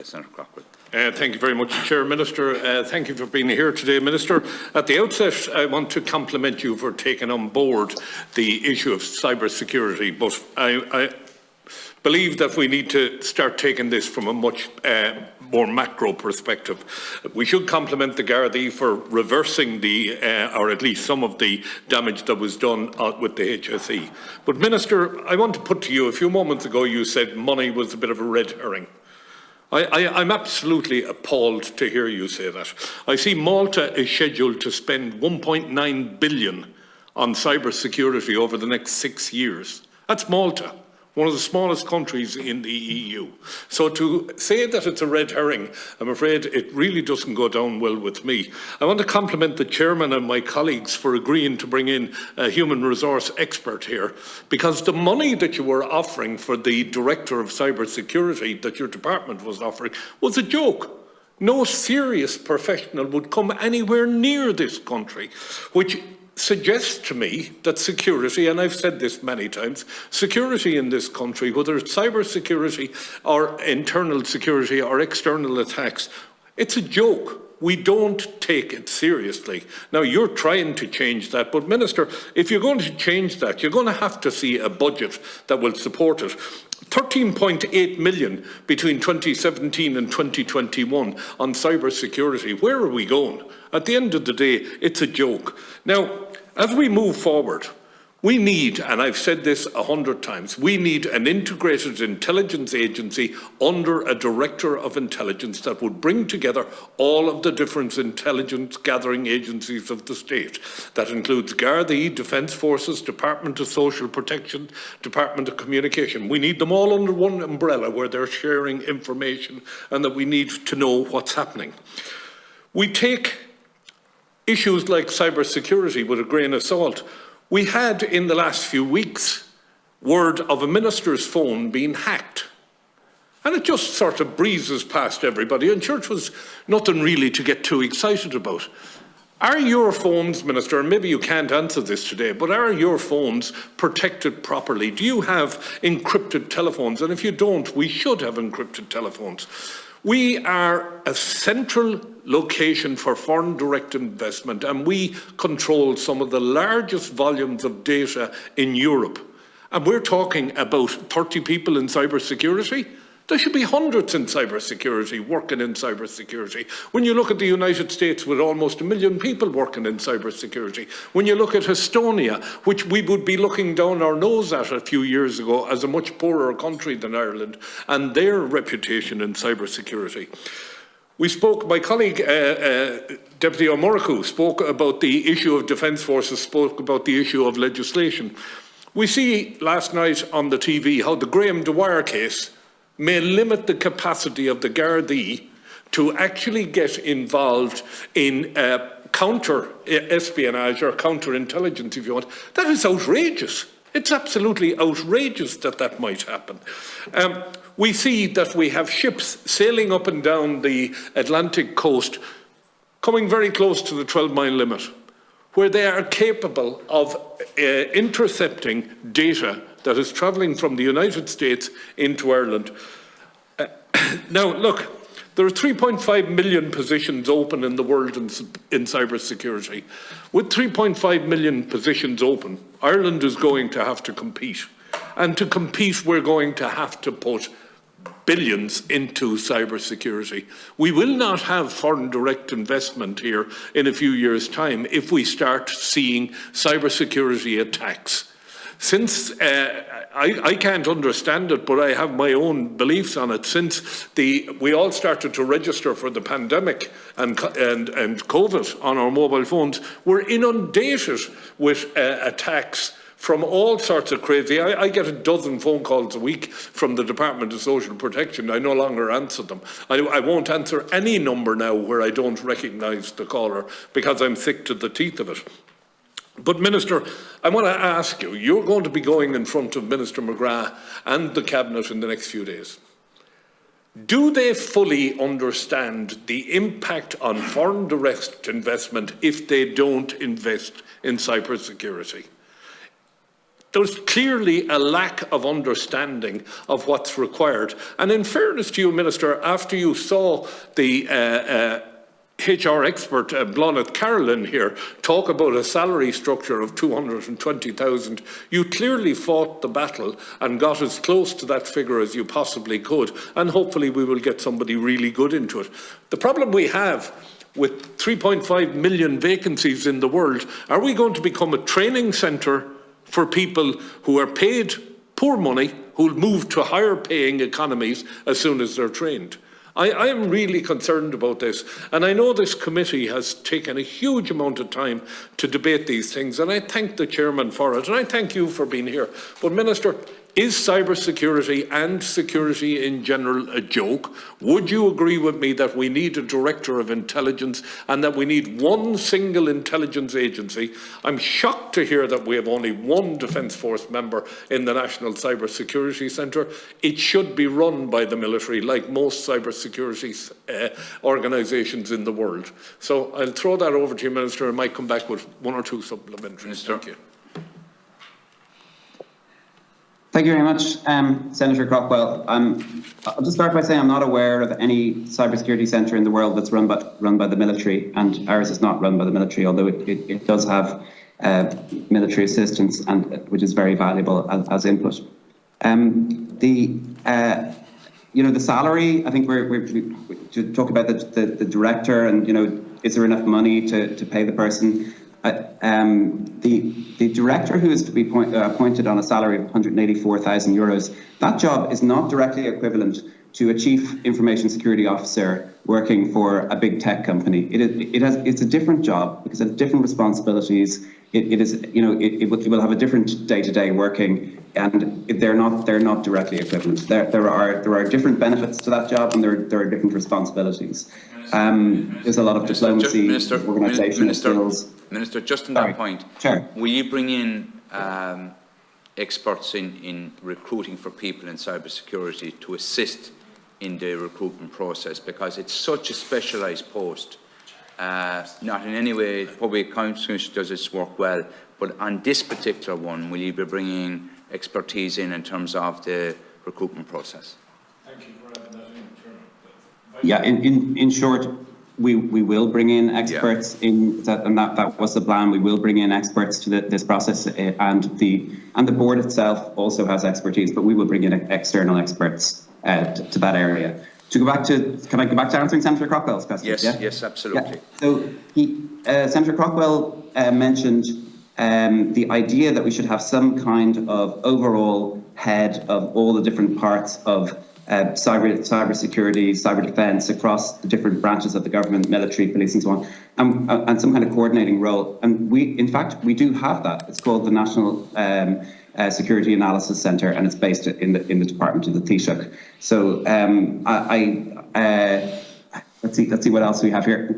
Senator Craughwell. Thank you very much, Chair. Minister, thank you for being here today. Minister, at the outset, I want to compliment you for taking on board the issue of cyber security, but I believe that we need to start taking this from a much more macro perspective. We should compliment the Gardaí for reversing the, or at least some of the damage that was done with the HSE. But Minister, I want to put to you, a few moments ago you said money was a bit of a red herring. I'm absolutely appalled to hear you say that. I see Malta is scheduled to spend 1.9 billion on cyber security over the next 6 years. That's Malta, one of the smallest countries in the EU. So to say that it's a red herring, I'm afraid it really doesn't go down well with me. I want to compliment the Chairman and my colleagues for agreeing to bring in a human resource expert here, because the money that you were offering for the Director of Cyber Security that your department was offering was a joke. No serious professional would come anywhere near this country, which suggests to me that security, and I've said this many times, security in this country, whether it's cyber security or internal security or external attacks, it's a joke. We don't take it seriously. Now, you're trying to change that, but Minister, if you're going to change that, you're going to have to see a budget that will support it. 13.8 million between 2017 and 2021 on cyber security. Where are we going? At the end of the day, it's a joke. Now, as we move forward, we need, and I've said this 100 times, we need an integrated intelligence agency under a director of intelligence that would bring together all of the different intelligence gathering agencies of the state. That includes Gardaí, Defence Forces, Department of Social Protection, Department of Communication. We need them all under one umbrella where they're sharing information and that we need to know what's happening. We take issues like cyber security with a grain of salt. We had, in the last few weeks, word of a minister's phone being hacked. And it just sort of breezes past everybody, and church was nothing really to get too excited about. Are your phones, Minister, and maybe you can't answer this today, but are your phones protected properly? Do you have encrypted telephones? And if you don't, we should have encrypted telephones. We are a central location for foreign direct investment, and we control some of the largest volumes of data in Europe. And we're talking about 30 people in cybersecurity. There should be hundreds in cybersecurity, working in cybersecurity. When you look at the United States with almost 1 million people working in cybersecurity, when you look at Estonia, which we would be looking down our nose at a few years ago as a much poorer country than Ireland, and their reputation in cybersecurity. We spoke, my colleague, Deputy O'Murrachu, spoke about the issue of Defence Forces, spoke about the issue of legislation. We see last night on the TV how the Graham Dwyer case may limit the capacity of the Gardaí to actually get involved in counter-espionage or counter-intelligence, if you want. That is outrageous. It's absolutely outrageous that that might happen. We see that we have ships sailing up and down the Atlantic coast, coming very close to the 12-mile limit, where they are capable of intercepting data that is travelling from the United States into Ireland. Now, look, there are 3.5 million positions open in the world in cybersecurity. With 3.5 million positions open, Ireland is going to have to compete. And to compete, we're going to have to put billions into cybersecurity. We will not have foreign direct investment here in a few years' time if we start seeing cybersecurity attacks. Since, I can't understand it, but I have my own beliefs on it. Since we all started to register for the pandemic and COVID on our mobile phones, we're inundated with attacks from all sorts of crazy. I get a dozen phone calls a week from the Department of Social Protection. I no longer answer them. I won't answer any number now where I don't recognise the caller because I'm sick to the teeth of it. But Minister, I want to ask you, you're going to be going in front of Minister McGrath and the Cabinet in the next few days. Do they fully understand the impact on foreign direct investment if they don't invest in cybersecurity? There's clearly a lack of understanding of what's required. And in fairness to you, Minister, after you saw the HR expert, Blonit Carolyn here, talk about a salary structure of 220,000, you clearly fought the battle and got as close to that figure as you possibly could, and hopefully we will get somebody really good into it. The problem we have with 3.5 million vacancies in the world, are we going to become a training centre for people who are paid poor money, who'll move to higher paying economies as soon as they're trained? I am really concerned about this, and I know this committee has taken a huge amount of time to debate these things, and I thank the chairman for it, and I thank you for being here. But Minister, is cybersecurity and security in general a joke? Would you agree with me that we need a director of intelligence and that we need one single intelligence agency? I'm shocked to hear that we have only one Defence Force member in the National Cybersecurity Centre. It should be run by the military, like most cybersecurity organisations in the world. So I'll throw that over to you, Minister. I might come back with one or two supplementaries. Minister. Thank you. Thank you very much, Senator Craughwell. I'll just start by saying I'm not aware of any cybersecurity centre in the world that's run by the military, and ours is not run by the military, although it does have military assistance, and which is very valuable as input. The salary. I think we're to talk about the director, and is there enough money to pay the person? The director who is to be appointed on a salary of €184,000, that job is not directly equivalent to a chief information security officer working for a big tech company. It's a different job because it has different responsibilities. It will have a different day-to-day working, and they're not directly equivalent. There are different benefits to that job, and there are different responsibilities. There's a lot of diplomacy, organisational skills. Minister, just on that point, sure. Will you bring in experts in recruiting for people in cybersecurity to assist in the recruitment process? Because it's such a specialised post. Not in any way, public accounts does its work well, but on this particular one, will you be bringing expertise in terms of the recruitment process? Thank you for having that in, Chairman. Yeah, in short, we will bring in experts in that, and that was the plan. We will bring in experts to this process, and the board itself also has expertise, but we will bring in external experts to that area. Can I go back to answering Senator Craughwell's question? Yes, yeah? yes, absolutely. Yeah. So Senator Craughwell mentioned the idea that we should have some kind of overall head of all the different parts of cyber security, cyber defence across the different branches of the government, military, police, and so on, and some kind of coordinating role. And in fact, we do have that. It's called the National Security Analysis Centre, and it's based in the Department of the Taoiseach. So let's see what else we have here.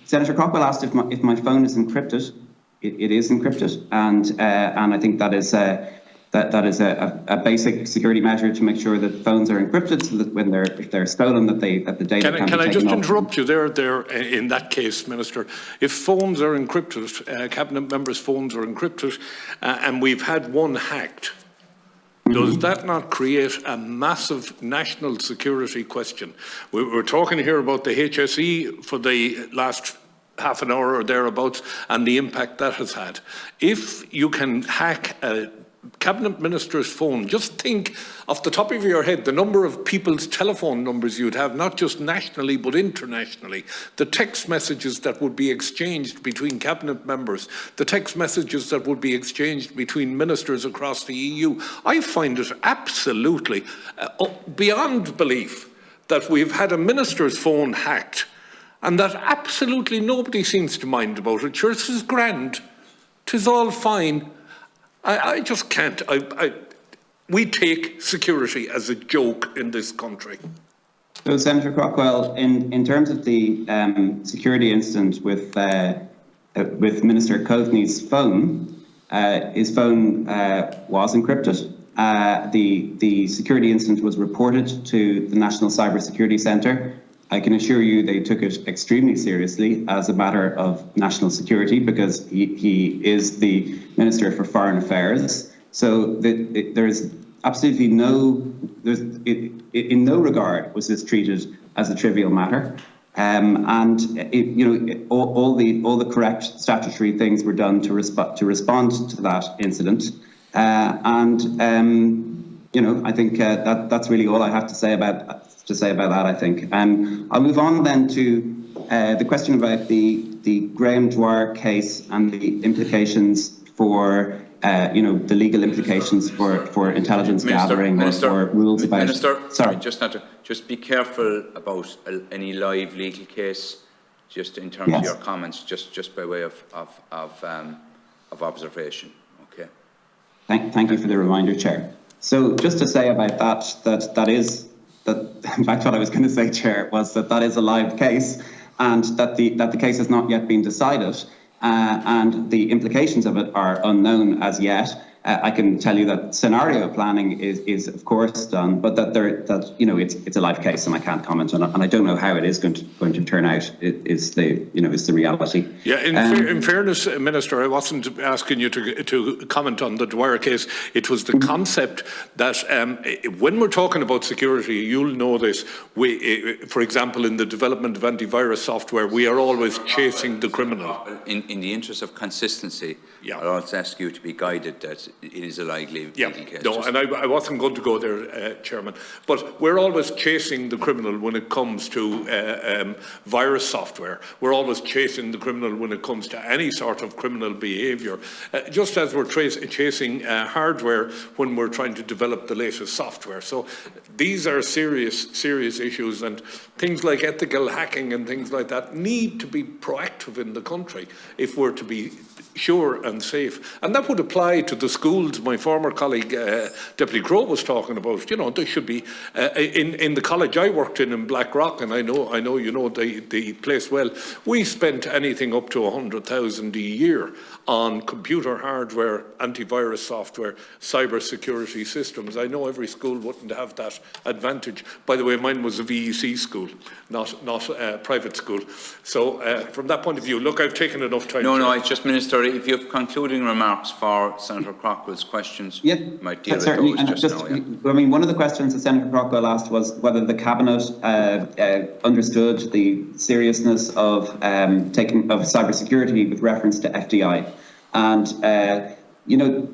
Senator Craughwell asked if my phone is encrypted. It is encrypted, and I think that is a basic security measure to make sure that phones are encrypted, so that if they're stolen, that the data can be Can I just taken interrupt you there? In that case, Minister, if phones are encrypted, cabinet members' phones are encrypted, and we've had one hacked, does that not create a massive national security question? We're talking here about the HSE for the last half an hour or thereabouts, and the impact that has had. If you can hack a cabinet minister's phone, just think off the top of your head the number of people's telephone numbers you'd have, not just nationally but internationally, the text messages that would be exchanged between cabinet members, the text messages that would be exchanged between ministers across the EU. I find it absolutely beyond belief that we've had a minister's phone hacked and that absolutely nobody seems to mind about it. Sure, this is grand, 'tis all fine. I just can't. We take security as a joke in this country. So, Senator Craughwell, in terms of the security incident with Minister Coveney's phone, his phone was encrypted. The security incident was reported to the National Cyber Security Centre. I can assure you they took it extremely seriously as a matter of national security, because he is the Minister for Foreign Affairs, So there's absolutely in no regard was this treated as a trivial matter. All the correct statutory things were done to respond to that incident. I think that's really all I have to say about that. I think. I'll move on then to the question about the Graham Dwyer case and the implications for the legal implications for intelligence gathering or rules about. Minister, sorry, just be careful about any live legal case. Just in terms of your comments, just by way of observation. Okay. Thank you for the reminder, Chair. So just to say about that is in fact what I was going to say, Chair, was that is a live case, and that the case has not yet been decided, and the implications of it are unknown as yet. I can tell you that scenario planning is of course done, but it's a live case and I can't comment on it, and I don't know how it is going to turn out. Is the reality? Yeah. In fairness, Minister, I wasn't asking you to comment on the Dwyer case. It was the concept that when we're talking about security, you'll know this. For example, in the development of antivirus software, we are always chasing the criminal. In the interest of consistency, I'll also ask you to be guided that it is a live legal case. No, and I wasn't going to go there, Chairman. But we're always chasing the criminal when it comes to virus software. We're always chasing the criminal when it comes to any sort of criminal behaviour, just as we're chasing hardware when we're trying to develop the latest software. So these are serious issues, and things like ethical hacking and things like that need to be proactive in the country if we're to be sure and safe. And that would apply to the schools my former colleague Deputy Crowe was talking about. There should be in the college I worked in Blackrock, and I know you know the place well. We spent anything up to 100,000 a year on computer hardware, antivirus software, cyber security systems. I know every school wouldn't have that advantage. By the way, mine was a VEC school, not a private school. So from that point of view, look, I've taken enough time. No, it's just, Minister, if you have concluding remarks for Senator Craughwell's questions, might deal with certainly. those just now. I mean, one of the questions that Senator Craughwell asked was whether the Cabinet understood the seriousness of cybersecurity with reference to FDI. And,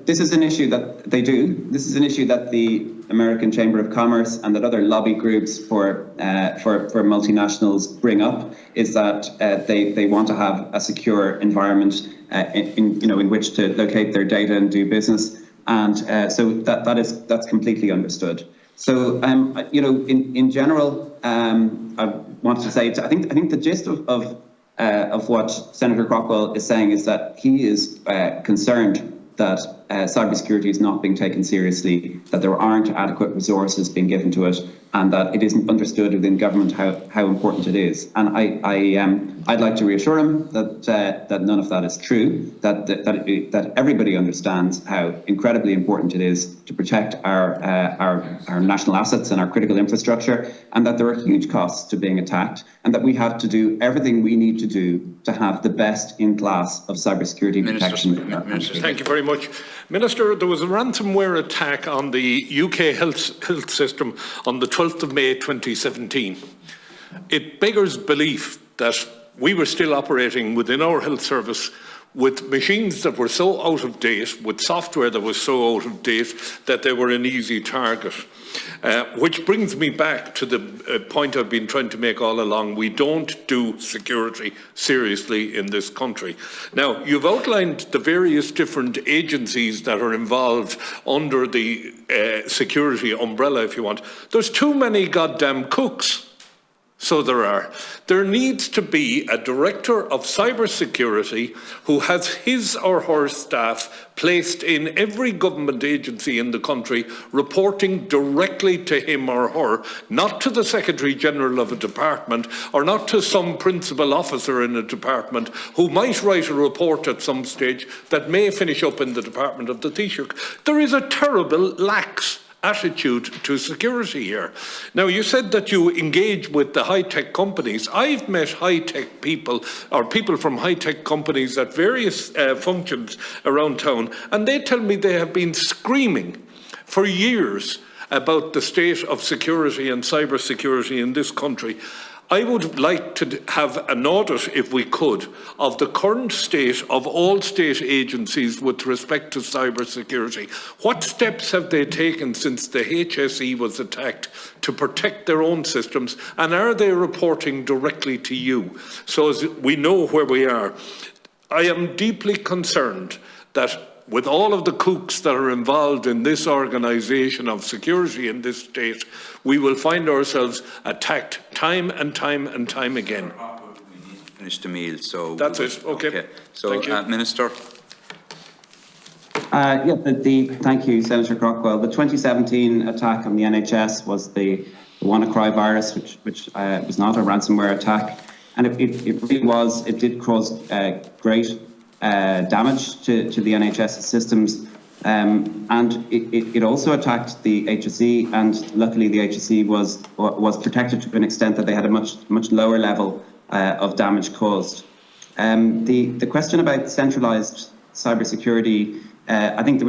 this is an issue that they do. This is an issue that the American Chamber of Commerce and that other lobby groups for multinationals bring up, is that they want to have a secure environment in which to locate their data and do business. And so that's completely understood. So, in general, I want to say, I think the gist of what Senator Craughwell is saying is that he is concerned that cybersecurity is not being taken seriously, that there aren't adequate resources being given to it, and that it isn't understood within government how important it is. And I'd like to reassure him that none of that is true, that everybody understands how incredibly important it is to protect our national assets and our critical infrastructure, and that there are huge costs to being attacked, and that we have to do everything we need to do to have the best in class of cybersecurity protection. Minister, thank you very much. Minister, there was a ransomware attack on the UK health system on the 12th of May 2017. It beggars belief that we were still operating within our health service with machines that were so out of date, with software that was so out of date that they were an easy target. Which brings me back to the point I've been trying to make all along. We don't do security seriously in this country. Now, you've outlined the various different agencies that are involved under the security umbrella, if you want. There's too many goddamn cooks. So there needs to be a director of cybersecurity who has his or her staff placed in every government agency in the country, reporting directly to him or her, not to the Secretary General of a department or not to some principal officer in a department who might write a report at some stage that may finish up in the Department of the Taoiseach. There is a terrible lax attitude to security here. Now, you said that you engage with the high-tech companies. I've met high-tech people, or people from high-tech companies at various functions around town, and they tell me they have been screaming for years about the state of security and cyber security in this country. I would like to have an audit, if we could, of the current state of all state agencies with respect to cyber security. What steps have they taken since the HSE was attacked to protect their own systems, and are they reporting directly to you so as we know where we are? I am deeply concerned that with all of the kooks that are involved in this organisation of security in this state, we will find ourselves attacked time and time and time again. We need to finish the meal, so... That's it, okay. So, thank you. Minister. Thank you, Senator Craughwell. The 2017 attack on the NHS was the WannaCry virus, which was not a ransomware attack. And it really was, it did cause great damage to the NHS systems, and it also attacked the HSE, and luckily the HSE was protected to an extent that they had a much lower level of damage caused. The question about centralised cybersecurity, I think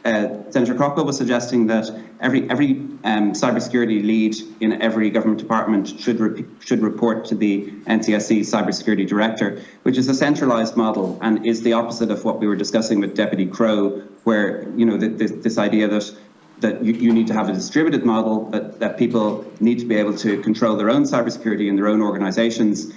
Senator Craughwell was suggesting that every cybersecurity lead in every government department should report to the NCSC cybersecurity director, which is a centralised model and is the opposite of what we were discussing with Deputy Crow, where this idea that you need to have a distributed model, that people need to be able to control their own cybersecurity in their own organisations.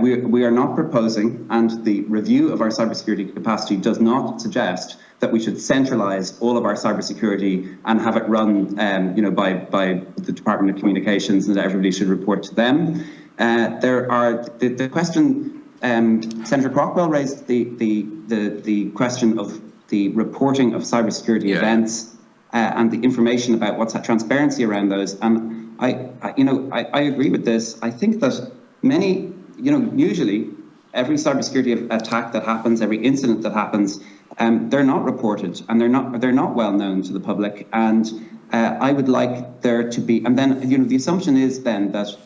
We are not proposing, and the review of our cybersecurity capacity does not suggest that we should centralise all of our cybersecurity and have it run, by the Department of Communications, and that everybody should report to them. The question Senator Craughwell raised, the question of the reporting of cybersecurity events and the information about what's that transparency around those. And I agree with this. I think that many, usually every cybersecurity attack that happens, every incident that happens, they're not reported, and they're not well known to the public. And I would like there to be, and then the assumption is then that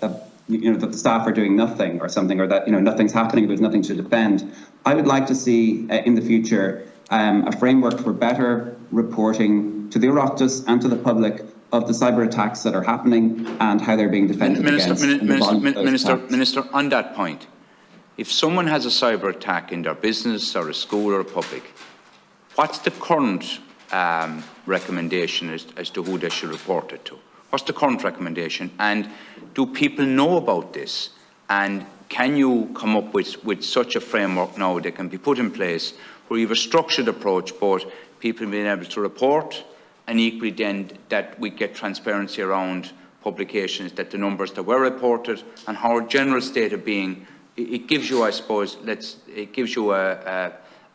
the staff are doing nothing or something, or that nothing's happening, there's nothing to defend. I would like to see in the future a framework for better reporting to the Oireachtas and to the public of the cyber attacks that are happening and how they're being defended against. Minister, on that point, if someone has a cyber attack in their business or a school or a public, what's the current recommendation as to who they should report it to? What's the current recommendation? And do people know about this? And can you come up with such a framework now that can be put in place where you have a structured approach, both people being able to report, and equally then that we get transparency around publications, that the numbers that were reported and how our general state of being, it gives you, I suppose, it gives you a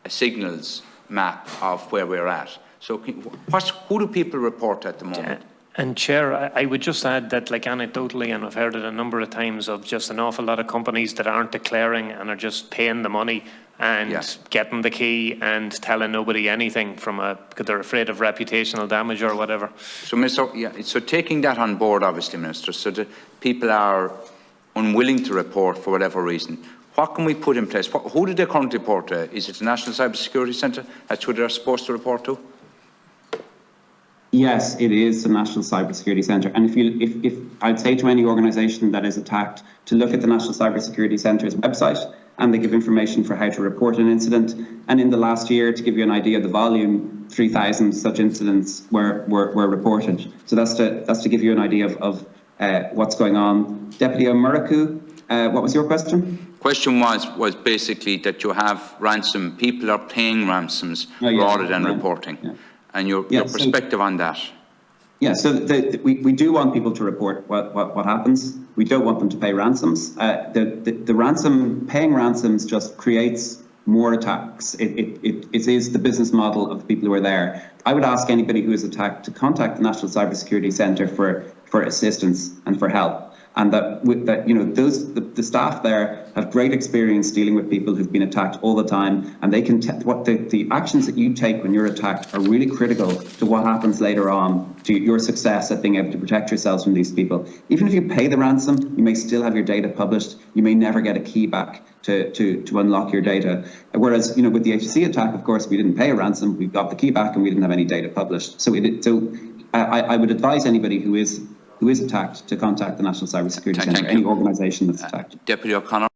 signals map of where we're at. So who do people report at the moment? And Chair, I would just add that, like, anecdotally, and I've heard it a number of times, of just an awful lot of companies that aren't declaring and are just paying the money and getting the key and telling nobody anything because they're afraid of reputational damage or whatever. So, Minister, so taking that on board, obviously, Minister, so that people are unwilling to report for whatever reason, what can we put in place? Who do they currently report to? Is it the National Cyber Security Centre? That's who they're supposed to report to? Yes, it is the National Cyber Security Centre. And if I'd say to any organisation that is attacked to look at the National Cyber Security Centre's website, and they give information for how to report an incident. And in the last year, to give you an idea of the volume, 3,000 such incidents were reported. So that's to give you an idea of what's going on. Deputy O'Muraku, what was your question? Question was basically that you have ransom, people are paying ransoms rather than reporting. Yeah. And your perspective on that? Yeah, so we do want people to report what happens. We don't want them to pay ransoms. The paying ransoms just creates more attacks. It is the business model of the people who are there. I would ask anybody who is attacked to contact the National Cyber Security Centre for assistance and for help. and that the staff there have great experience dealing with people who've been attacked all the time, and they can the actions that you take when you're attacked are really critical to what happens later on, to your success at being able to protect yourselves from these people. Even if you pay the ransom, you may still have your data published. You may never get a key back to unlock your data. Whereas, with the HSE attack, of course, we didn't pay a ransom, we got the key back, and we didn't have any data published. So I would advise anybody who is attacked to contact the National Cybersecurity Centre, any organisation that's attacked. Deputy O'Connor.